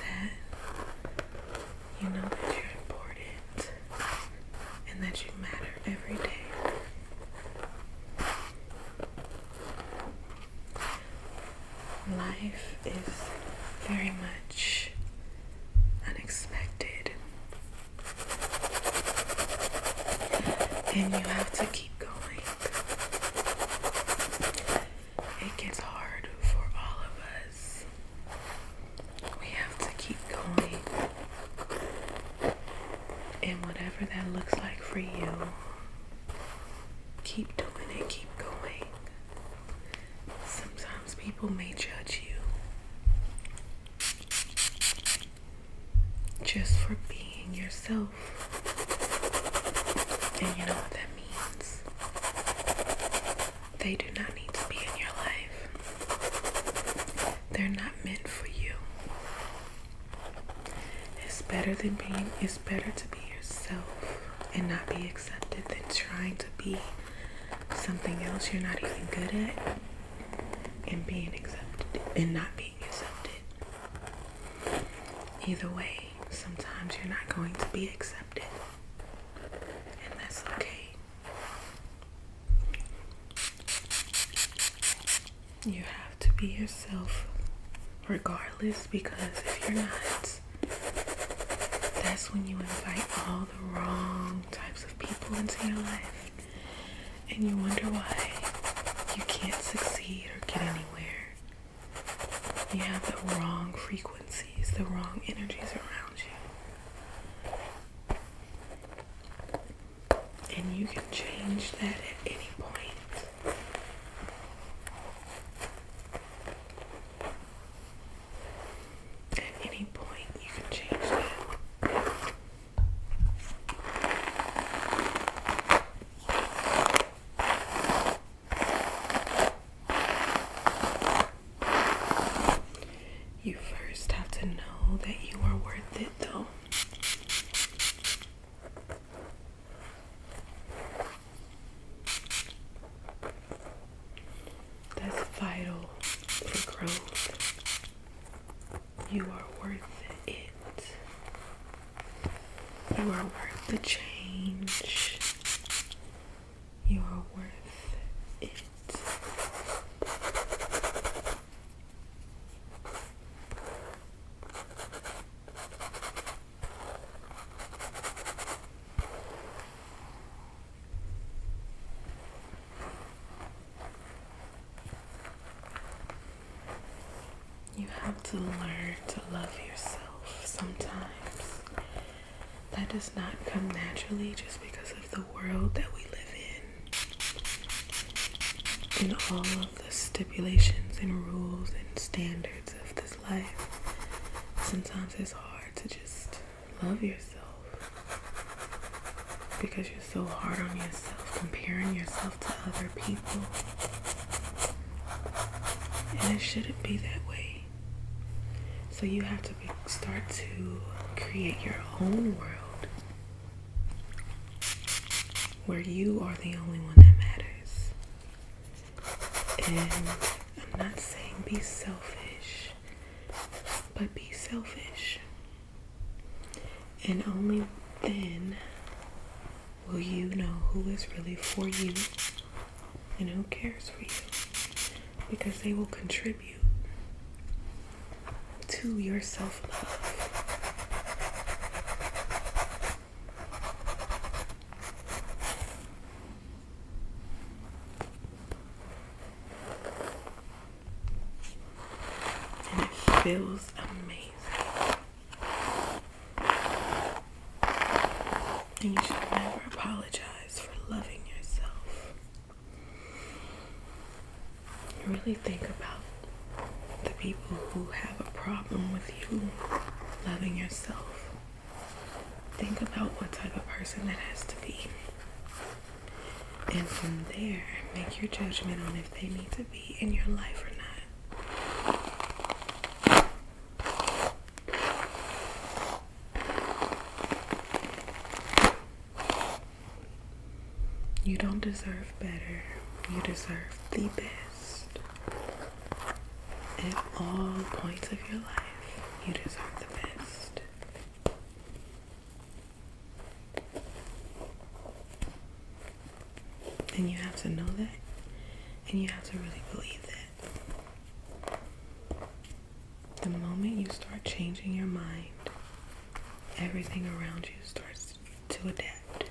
that you know that you're important and that you matter every day. Life is very much unexpected, and you have to keep going. It gets hard for all of us. We have to keep going, and whatever that looks like for you, keep doing it, keep going. Sometimes people may judge you just for being yourself, and you know what that means. They do not need to be in your life. They're not meant for you. It's better to be yourself and not be accepted than trying to be something else you're not even good at and being accepted and not being accepted. Either way, sometimes you're not going to be accepted, and that's okay. You have to be yourself regardless, because if you're not, that's when you invite all the wrong types of people into your life, and you wonder why you can't succeed or get anywhere. You have the wrong frequencies, the wrong energies around you, and you can change that at any point. At any point you can change that. You first have to know that you are worth it, though. That's vital for growth. You are worth it. You are worth the change. You are worth it. You have to learn to love yourself sometimes. That does not come naturally just because of the world that we live in and all of the stipulations and rules and standards of this life. Sometimes it's hard to just love yourself because you're so hard on yourself, comparing yourself to other people. And it shouldn't be that way. So you have to start to create your own world where you are the only one that matters. And I'm not saying be selfish, but be selfish. And only then will you know who is really for you and who cares for you, because they will contribute to your self-love. And it feels amazing. And you should never apologize for loving yourself. Really think about the people who have a problem with you loving yourself. Think about what type of person that has to be. And from there, make your judgment on if they need to be in your life or not. You don't deserve better. You deserve the best at all points of your life. You deserve the best. And you have to know that. And you have to really believe that. The moment you start changing your mind, everything around you starts to adapt.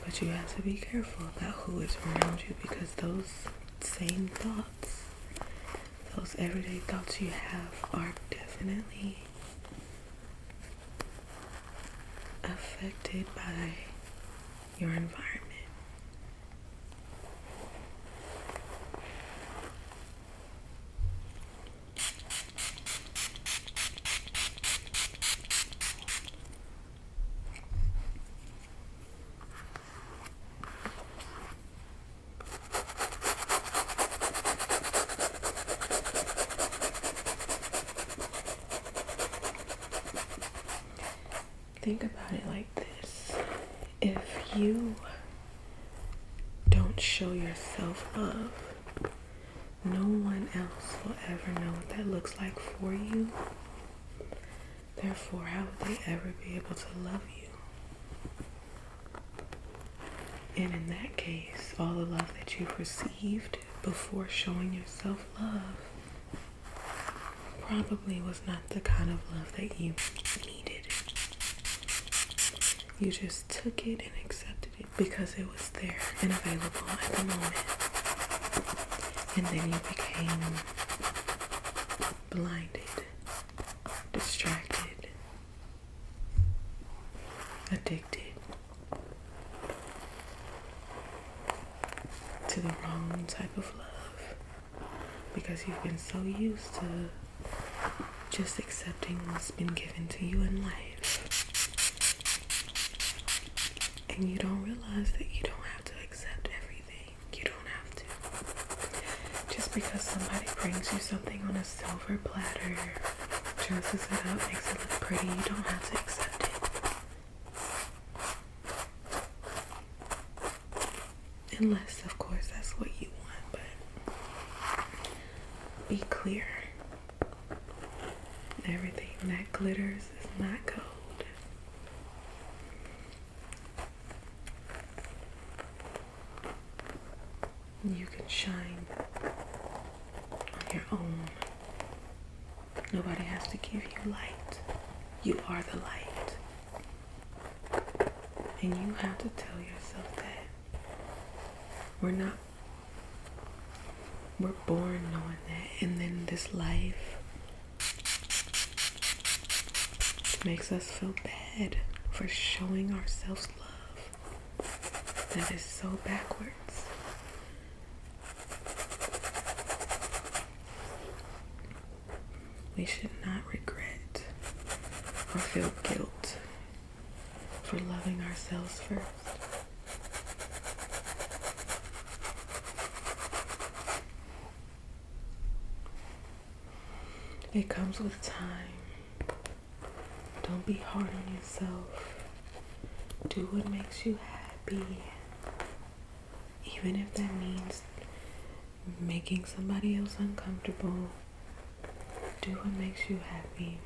But you have to be careful about who is around you, because those same thoughts, those everyday thoughts you have, are definitely affected by your environment. Think about it like this. If you don't show yourself love, no one else will ever know what that looks like for you. Therefore, how would they ever be able to love you? And in that case, all the love that you've received before showing yourself love probably was not the kind of love that you needed. You just took it and accepted it because it was there and available at the moment. And then you became blinded, distracted, addicted to the wrong type of love, because you've been so used to just accepting what's been given to you in life. And you don't realize that you don't have to accept everything. You don't have to. Just because somebody brings you something on a silver platter, dresses it up, makes it look pretty, you don't have to accept it. Unless, of course, that's what you want. But be clear. Everything that glitters is not gold. You can shine on your own. Nobody has to give you light. You are the light. And you have to tell yourself that we're born knowing that. And then this life makes us feel bad for showing ourselves love. That is so backwards. We should not regret or feel guilt for loving ourselves first. It comes with time. Don't be hard on yourself. Do what makes you happy. Even if that means making somebody else uncomfortable. Do what makes you happy.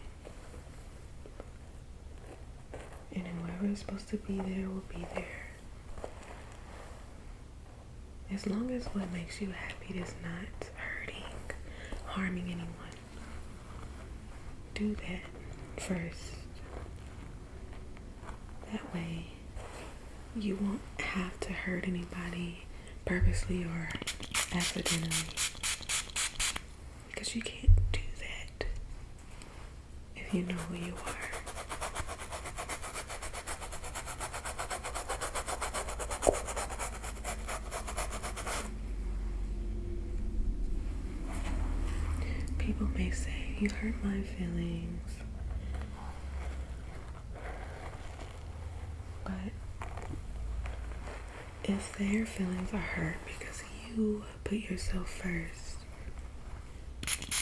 And then whoever is supposed to be there will be there. As long as what makes you happy is not harming anyone. Do that first. That way you won't have to hurt anybody purposely or accidentally. Because you can't do that if you know who you are. People may say, you hurt my feelings. But if their feelings are hurt because you put yourself first,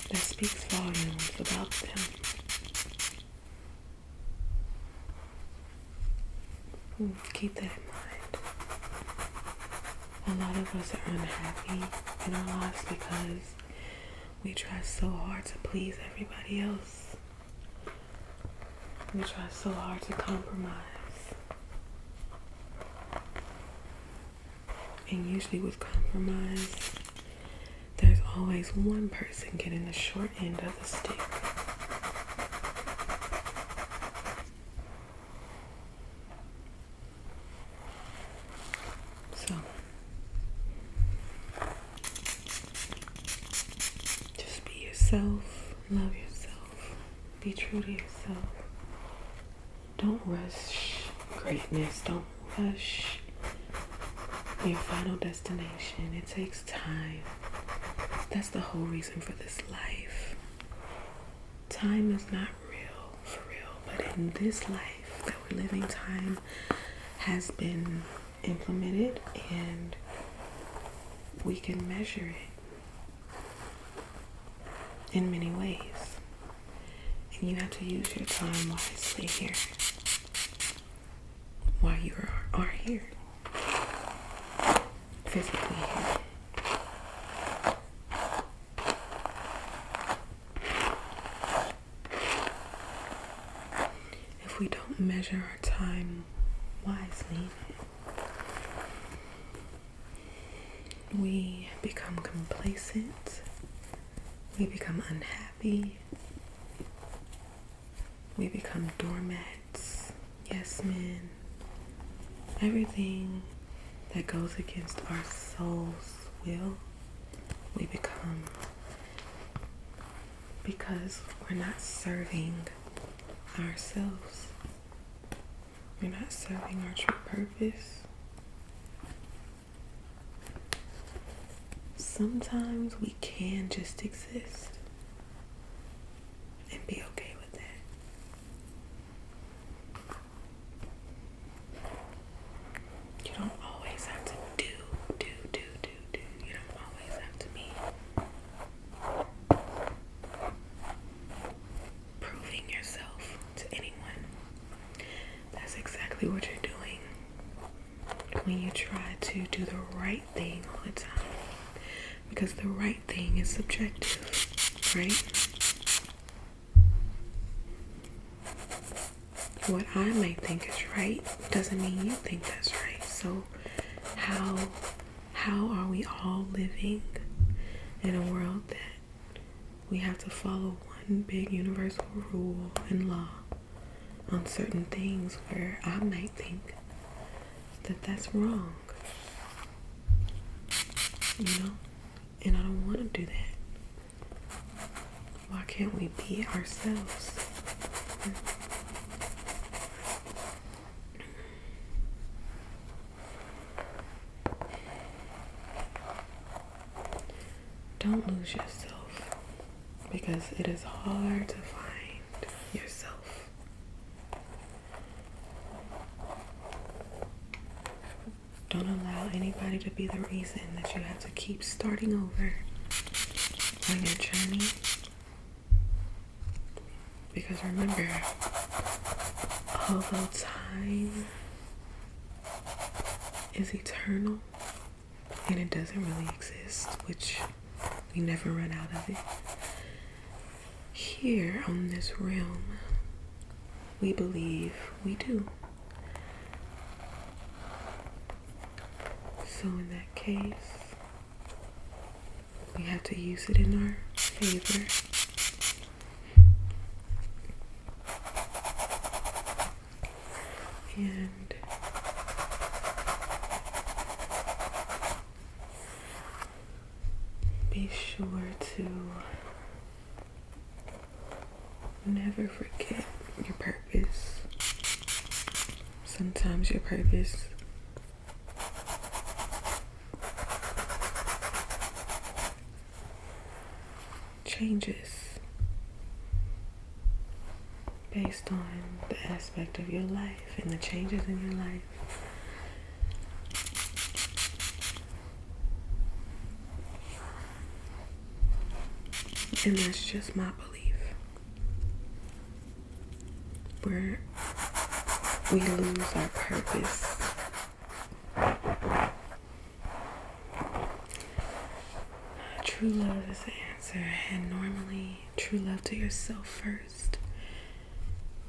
that speaks volumes about them. Keep that in mind. A lot of us are unhappy in our lives because We try so hard to please everybody else. We try so hard to compromise. And usually with compromise, there's always one person getting the short end of the stick. So, just be yourself, love yourself, be true to yourself. Don't rush greatness, don't rush your final destination. It takes time. That's the whole reason for this life. Time is not real, for real, but in this life that we're living, time has been implemented and we can measure it in many ways. And you have to use your time wisely here while you are here. Physically here. If we don't measure our time wisely, we become complacent, we become unhappy, we become doormats, yes men, everything that goes against our soul's will, we become, because we're not serving ourselves. We're not serving our true purpose. Sometimes we can just exist and be okay with that. You don't always have to do. You don't always have to be proving yourself to anyone. That's exactly what you're doing when you try to do the right thing all the time. Because the right thing is subjective, right? What I may think is right doesn't mean you think that's right. So how are we all living in a world that we have to follow one big universal rule and law on certain things where I might think that that's wrong, you know? And I don't want to do that. Why can't we be ourselves? Don't lose yourself, because it is hard to find yourself. Don't allow anybody to be the reason that you have to keep starting over on your journey. Because remember, although time is eternal and it doesn't really exist, which we never run out of it, here on this realm, we believe we do. So in that case, we have to use it in our favor. And be sure to never forget your purpose. Sometimes your purpose changes based on the aspect of your life and the changes in your life. And that's just my belief. Where we lose our purpose, true love is the answer. Cancer, and normally true love to yourself first.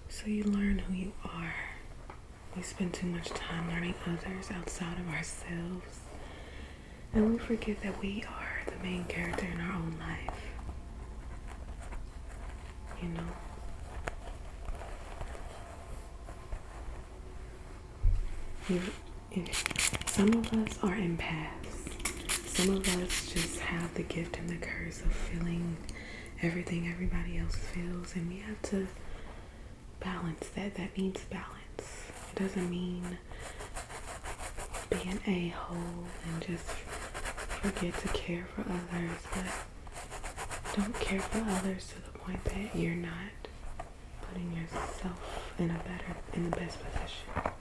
So you learn who you are. We spend too much time learning others outside of ourselves. And we forget that we are the main character in our own life. You know? Some of us are empaths. Some of us just have the gift and the curse of feeling everything everybody else feels, and we have to balance that. That means balance. It doesn't mean be an a-hole and just forget to care for others, but don't care for others to the point that you're not putting yourself in the best position.